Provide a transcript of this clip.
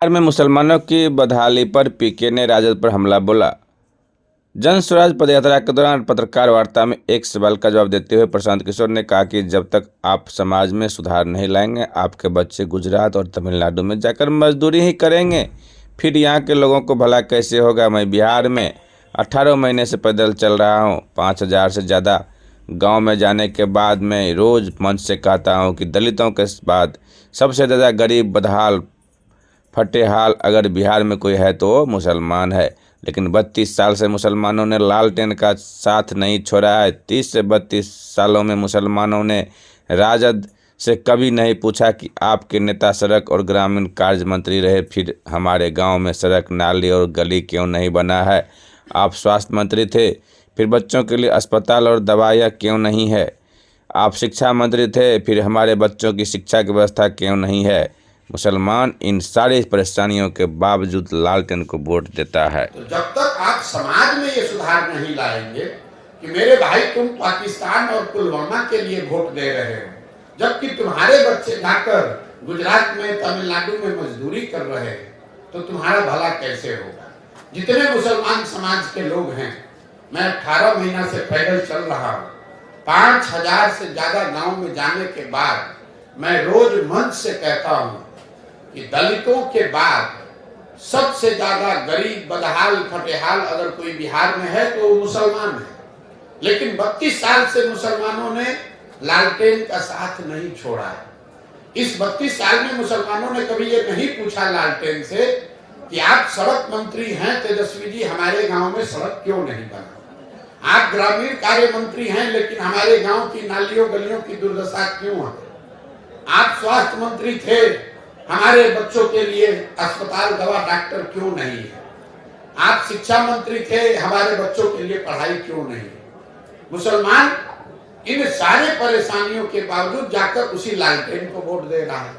बिहार में मुसलमानों की बदहाली पर पीके ने राजद पर हमला बोला। जन स्वराज पदयात्रा के दौरान पत्रकार वार्ता में एक सवाल का जवाब देते हुए प्रशांत किशोर ने कहा कि जब तक आप समाज में सुधार नहीं लाएंगे, आपके बच्चे गुजरात और तमिलनाडु में जाकर मजदूरी ही करेंगे, फिर यहाँ के लोगों को भला कैसे होगा। मैं बिहार में 18 महीने से पैदल चल रहा हूँ। 5,000 से ज़्यादा गांव में जाने के बाद मैं रोज़ मंच से कहता हूँ कि दलितों के बाद सबसे ज़्यादा गरीब, बदहाल, फटेहाल अगर बिहार में कोई है तो वो मुसलमान है। लेकिन 32 साल से मुसलमानों ने लालटेन का साथ नहीं छोड़ा है। 30 से 32 सालों में मुसलमानों ने राजद से कभी नहीं पूछा कि आपके नेता सड़क और ग्रामीण कार्य मंत्री रहे, फिर हमारे गांव में सड़क, नाली और गली क्यों नहीं बना है। आप स्वास्थ्य मंत्री थे, फिर बच्चों के लिए अस्पताल और दवाइयाँ क्यों नहीं है। आप शिक्षा मंत्री थे, फिर हमारे बच्चों की शिक्षा की व्यवस्था क्यों नहीं है। मुसलमान इन सारी परेशानियों के बावजूद लालटेन को वोट देता है। तो जब तक आप समाज में ये सुधार नहीं लाएंगे कि मेरे भाई तुम पाकिस्तान और पुलवामा के लिए वोट दे रहे हो, जबकि तुम्हारे बच्चे जाकर गुजरात में, तमिलनाडु में मजदूरी कर रहे हैं, तो तुम्हारा भला कैसे होगा। जितने मुसलमान समाज के लोग हैं, मैं 18 महीना से पैदल चल रहा हूँ। 5,000 से ज्यादा गांव में जाने के बाद मैं रोज मंच से कहता हूँ कि दलितों के बाद सबसे ज्यादा गरीब, बदहाल, फटेहाल अगर कोई बिहार में है तो वो मुसलमान है। लेकिन 32 साल से मुसलमानों ने लालटेन का साथ नहीं छोड़ा है। इस 32 साल में मुसलमानों ने कभी ये नहीं पूछा लालटेन से कि आप सड़क मंत्री हैं तेजस्वी जी, हमारे गांव में सड़क क्यों नहीं बना। आप ग्रामीण कार्य मंत्री हैं, लेकिन हमारे गांव की नालियों गलियों की दुर्दशा क्यों है। आप स्वास्थ्य मंत्री थे, हमारे बच्चों के लिए अस्पताल, दवा, डॉक्टर क्यों नहीं है। आप शिक्षा मंत्री थे, हमारे बच्चों के लिए पढ़ाई क्यों नहीं है। मुसलमान इन सारे परेशानियों के बावजूद जाकर उसी लालटेन को वोट दे रहा है।